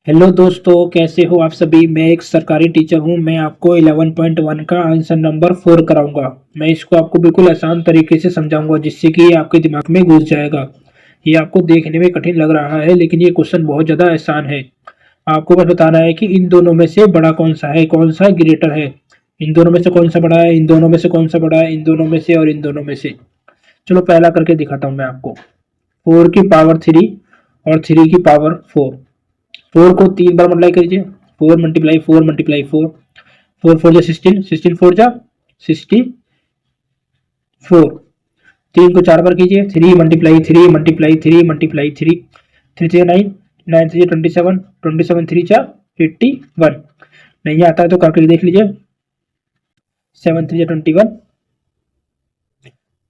Hello दोस्तों, कैसे हो आप सभी। मैं एक सरकारी टीचर हूं। मैं आपको 11.1 का आंसर नंबर 4 कराऊंगा। मैं इसको आपको बिल्कुल आसान तरीके से समझाऊंगा जिससे कि ये आपके दिमाग में घुस जाएगा। ये आपको देखने में कठिन लग रहा है लेकिन ये क्वेश्चन बहुत ज़्यादा आसान है। आपको बस बताना है कि इन दोनों में से बड़ा कौन सा है, कौन सा ग्रेटर है। इन दोनों में से कौन सा बड़ा है, इन दोनों में से कौन सा बड़ा है, इन दोनों में से और इन दोनों में से। चलो पहला करके दिखाता हूँ मैं आपको। 4 की पावर 3 और 3 की पावर 4। 4 को 3 बार मल्टीप्लाई कीजिए। 4 × 4 × 4। 4 4 जा 16, 16 4 जा 64। 3 को 4 बार कीजिए। 3 × 3 × 3 × 3 × 3 3 3 9, 9 3 27, 27 3 जा 81। नहीं आता है तो काट देख लीजिए। 7 3 21,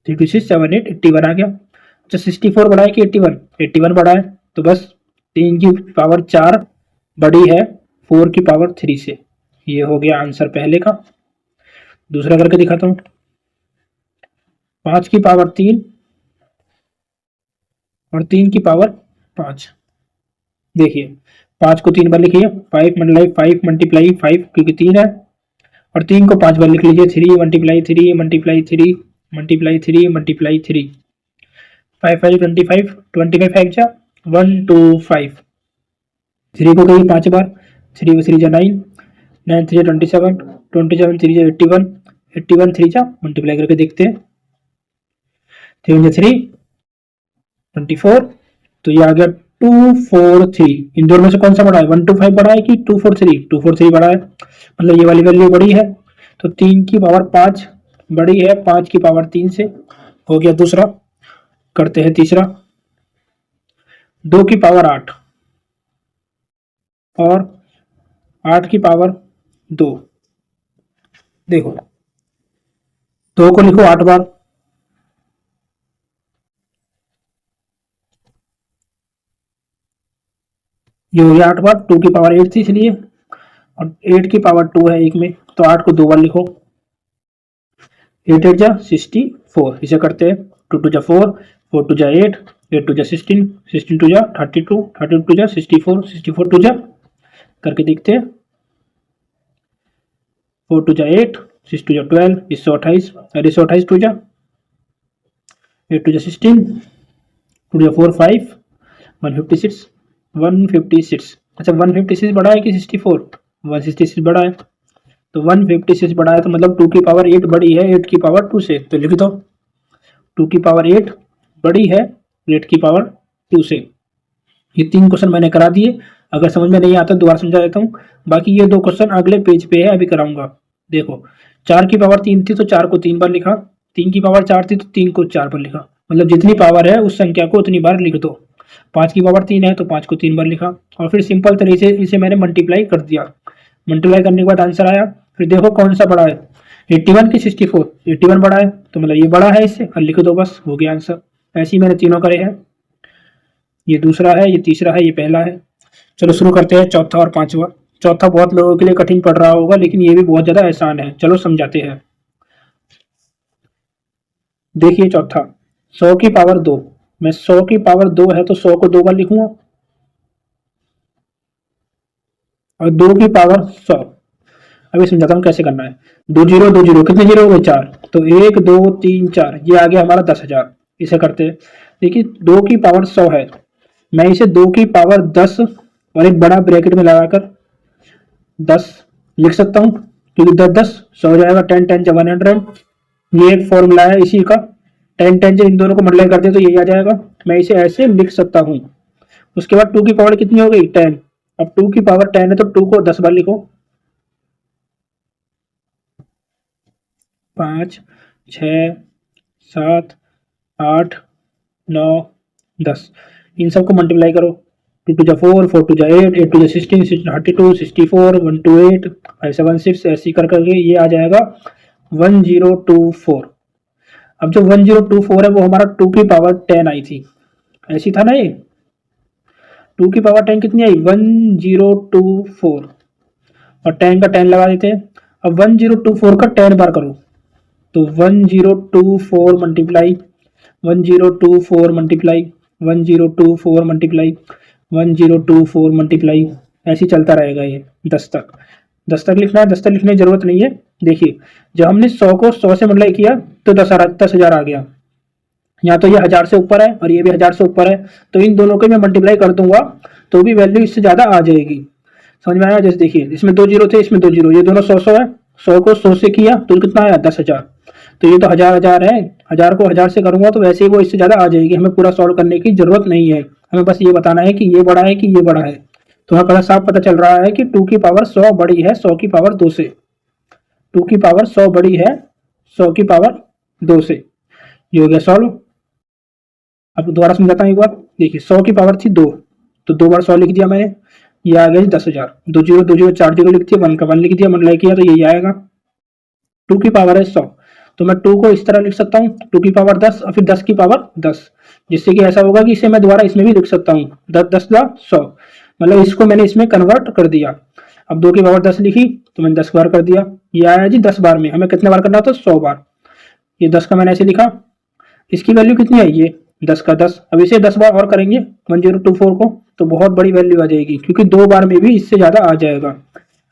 3 2 6 7 8 81 आ गया। अच्छा, 64 बड़ा है कि 81? 81 बड़ा है। तो बस 3 की पावर 4 बड़ी है 4 की पावर 3 से। ये हो गया आंसर पहले का। दूसरा करके दिखाता हूँ। 5 की पावर 3 और 3 की पावर 5। देखिए, 5 को 3 बार लिखिए। 5 × 5 क्योंकि 3 है। और 3 को 5 बार लिख लीजिए। 3 × 3 × 3 × 3 × 3 5 5 25, 25 5 जा 125। 3 को कहिए 5 बार। 3 3 जा 9, 9 3 जा 27, 27 3 जा 81, 81 3 जा मल्टीप्लाई करके देखते हैं। 3 जा 3 24। तो ये आ गया 243। इन दोनों में से कौन सा बड़ा है? 125 बड़ा है कि 243? 243 बड़ा है, मतलब ये वाली वैल्यू बड़ी है। तो 3 की पावर 5 बड़ी है 5 की पावर 3 से। हो गया दूसरा। करते हैं तीसरा। 2 की पावर 8 और 8 की पावर 2। देखो, 2 को लिखो 8 बार। ये हो गया 8 बार। 2 की पावर 8 थी इसलिए। और 8 की पावर 2 है एक में, तो 8 को 2 बार लिखो। 8 8 जा 64। इसे करते हैं। 2 2 जा 4, 4 2 जा 8, 8 2 जा 16, 16 2 जा 32, 32 2 जा 64, 64 2 जा करके देखते हैं। 4 2 जा 8, 6 2 जा 12, 128, और 128 2 जा 8 2 जा 16, 2 जा 4 5, 156, 156। अच्छा, 156 बड़ा है कि 64? 166 बड़ा है। तो 156 बड़ा है तो मतलब 2 की पावर 8 बड़ी है 8 की पावर 2 से। तो लिख दो 2 की पावर 8 बड़ी है 8 की पावर 2 से। ये 3 क्वेश्चन मैंने करा दिए। अगर समझ में नहीं आता दोबारा समझा देता हूँ। बाकी ये 2 क्वेश्चन अगले पेज पे है, अभी कराऊंगा। देखो, 4 की पावर 3 थी तो 4 को 3 बार लिखा। 3 की पावर 4 थी तो 3 को 4 बार लिखा। मतलब जितनी पावर है उस संख्या को उतनी बार लिख दो। 5 की पावर 3 है तो 5 को 3 बार लिखा। और फिर सिंपल तरीके से इसे मैंने मल्टीप्लाई कर दिया। मल्टीप्लाई करने के बाद आंसर आया। फिर देखो कौन सा बड़ा है, 81 की 64? 81 बड़ा है तो मतलब ये बड़ा है इससे, और लिख दो, बस हो गया आंसर। ऐसे ही मैंने तीनों करे हैं। ये दूसरा है, ये तीसरा है, ये पहला है। चलो शुरू करते हैं चौथा और पांचवा। चौथा बहुत लोगों के लिए कठिन पड़ रहा होगा लेकिन ये भी बहुत ज्यादा आसान है। चलो समझाते हैं। देखिए चौथा, 100 की पावर 2। मैं 100 की पावर 2 है तो 100 को 2 बार लिखूंगा। और 2 की पावर 100। अभी समझाता हूँ कैसे करना है। 2 जीरो 2 जीरो, कितने जीरो हो गए? 4। तो 1 2 3 4, ये आ गया हमारा 10,000। इसे करते हैं। देखिए 2 की पावर 100 है, मैं इसे 2 की पावर 10 और एक बड़ा ब्रैकेट में लगाकर 10 लिख सकता हूँ। क्योंकि 10 10 100 हो जाएगा। 10 10 100। ये एक फॉर्मूला है इसी का। 10 10 से इन दोनों को मल्टीप्लाई करते हैं तो यही आ जाएगा। मैं इसे ऐसे लिख सकता हूँ। उसके बाद 2 की पावर कितनी हो गई? 10। अब 2 की पावर 10 है तो 2 को 10 बार लिखो। 5 6 7 8 9 10। इन सबको मल्टीप्लाई करो। 2 2 जा 4, 4 2 जा 8, 8 2 जा 16, 32, 64, 128, 576, ऐसी कर करके ये आ जाएगा 1024। अब जो 1024 है वो हमारा 2 की पावर 10 आई थी। ऐसी था ना ये। 2 की पावर 10 कितनी आई? 1024। और 10 का 10 लगा देते हैं। अब 1024 का 10 बार करो तो 1024 मल्टीप्लाई 1024 मल्टीप्लाई 1024 मल्टीप्लाई 1024 मल्टीप्लाई ऐसे ही चलता रहेगा ये 10 तक। 10 तक लिखना है, 10 तक लिखने की जरूरत नहीं है। देखिए जब हमने 100 को 100 से मल्टीप्लाई किया तो 10,000 आ गया। यहाँ तो ये 1000 से ऊपर है और ये भी 1000 से ऊपर है, तो इन दोनों को मैं मल्टीप्लाई कर दूंगा तो भी वैल्यू इससे ज्यादा आ जाएगी। समझ में आया? जैसे देखिए इसमें 2 जीरो थे, इसमें 2 जीरो, ये दोनों 100 है। 100 को 100 से किया तो कितना आया? 10,000। तो ये तो 1000 है, 1000 को 1000 से करूंगा तो वैसे ही वो इससे ज्यादा आ जाएगी। हमें पूरा सॉल्व करने की जरूरत नहीं है, हमें बस ये बताना है कि ये बड़ा है कि ये बड़ा है। तो हमें साफ पता चल रहा है कि 2 की पावर 100 बड़ी है 100 की पावर 2 से। 2 की पावर 100 बड़ी है 100 की पावर 2 से। ये हो गया सॉल्व। अब दोबारा समझाता हूँ एक बार। देखिए 100 की पावर थी 2, तो 2 बार 100 लिख दिया मैंने, ये आ गया 10,000। 2 जीरो 2 जीरो 4 जीरो लिख दिया, 1 का 1 लिख दिया, मल्टीप्लाई किया तो यही आएगा। 2 की पावर है 100, तो मैं 2 को इस तरह लिख सकता हूँ 2 की पावर 10 और फिर 10 की पावर 10, जिससे कि ऐसा होगा कि इसे मैं दोबारा इसमें भी लिख सकता हूँ 10 10 100, मतलब इसको मैंने इसमें कन्वर्ट कर दिया। अब 2 की पावर 10 लिखी तो मैंने 10 बार कर दिया, ये आया जी 10 बार में। हमें कितने बार करना था? 100 बार। ये 10 का मैंने ऐसे लिखा, इसकी वैल्यू कितनी आई? ये 10 का 10। अब इसे 10 बार और करेंगे 1024 को तो बहुत बड़ी वैल्यू आ जाएगी, क्योंकि 2 बार में भी इससे ज्यादा आ जाएगा।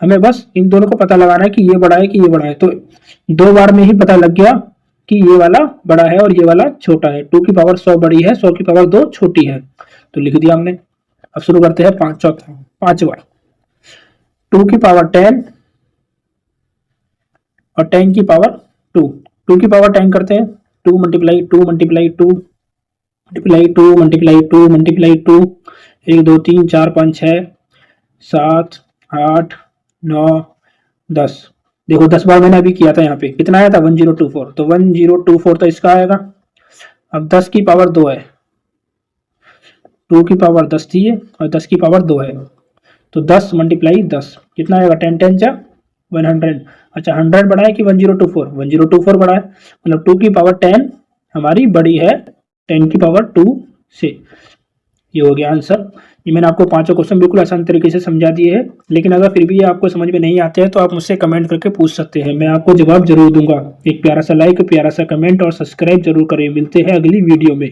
हमें बस इन दोनों को पता लगाना है कि ये बड़ा है कि ये बड़ा है। तो 2 बार में ही पता लग गया कि ये वाला बड़ा है और ये वाला छोटा है। 2 की पावर 100 बड़ी है 100 की पावर 2 छोटी है, तो लिख दिया हमने। अब शुरू करते हैं पांचवा। 2 की पावर 10 और 10 की पावर 2। 2 की पावर 10 करते हैं, 2 multiply 2 multiply 2 multiply 2 multiply 2 multiply 2, 1 2 3 4 5 6 7 8 9 10। देखो 10 बार मैंने अभी किया था, यहाँ पे कितना आया था? 1024, तो 1024 तो इसका आएगा। अब 10 की पावर 2 है, 2 की पावर 10 थी है और 10 की पावर 2 है, तो 10 मल्टीप्लाई 10 कितना आएगा? 10 10 जा 100। अच्छा 100 बड़ा है कि 1024? 1024 बड़ा है, मतलब 2 की पावर 10 हमारी बड़ी है 10 की पावर 2 से। ये हो गया आंसर। ये मैंने आपको 5 क्वेश्चन बिल्कुल आसान तरीके से समझा दिए हैं, लेकिन अगर फिर भी ये आपको समझ में नहीं आते हैं तो आप मुझसे कमेंट करके पूछ सकते हैं, मैं आपको जवाब जरूर दूंगा। एक प्यारा सा लाइक, प्यारा सा कमेंट और सब्सक्राइब जरूर करें। मिलते हैं अगली वीडियो में।